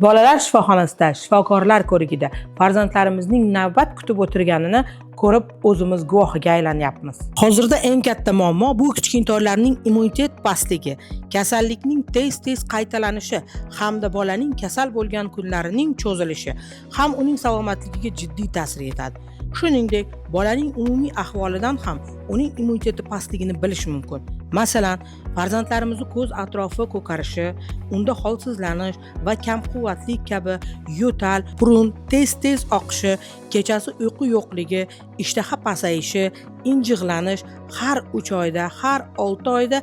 Bolalar shifoxonasida shifokorlar ko'rigida farzandlarimizning navbat kutib o'tirganini ko'rib o'zimiz guvohiga aylanyapmiz. Hozirda eng katta muammo bu kichkintoylarning immunitet pastligi, kasallikning tez qaytalanishi hamda bolaning kasal bo'lgan kunlarining cho'zilishi ham uning salomatligiga jiddiy ta'sir etadi. Shuningdek, bolaning umumiy ahvolidan ham uning immuniteti pastligini bilish mumkin. Masalan, farzandlarimizni ko'z atrofi ko'karishi, unda holsizlanish va kamquvvatlik kabi yo'tal, burun tez oqishi, kechasi uyqu yo'qligi, ishtaha pasayishi, injiqlanish, har 3 oyda, har 6 oyda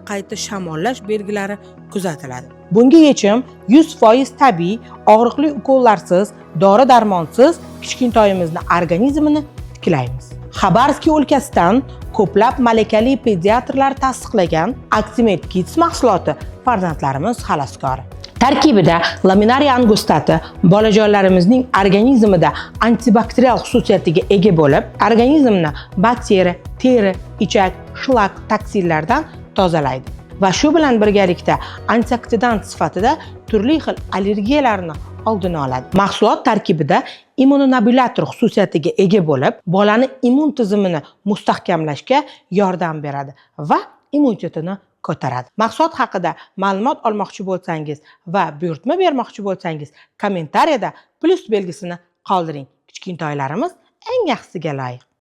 qayta shamollash belgilari kuzatiladi. Bunga yechim 100% tabiiy, og'riqli ukollarsiz, dori-darmonsiz kichkintoyimizni organizmini tiklaymiz. Xabarovsk o'lkasidan ko'plab malakali pediatrlar tasdiqlagan Actimate Kids mahsuloti farzandlarimiz xaloskori. Tarkibida laminariya angustati bolajonlarimizning organizmida antibakterial xususiyatiga ega bo'lib, organizmni bakteriya, teri, ichak, shlak, toksinlardan tozalaydi. Va shu bilan birgalikda antioksidant sifatida turli xil allergiyalarni oldini oladi. Mahsulot tarkibida immunomodulyatör xususiyatiga ega bo'lib, bolani immun tizimini mustahkamlashga yordam beradi va immunitetini ko'taradi. Mahsulot haqida ma'lumot olmoqchi bo'lsangiz va buyurtma bermoqchi bo'lsangiz, kommentariyada plus belgisini qoldiring. Kichkintoylarimiz eng yaxshisiga loyiq.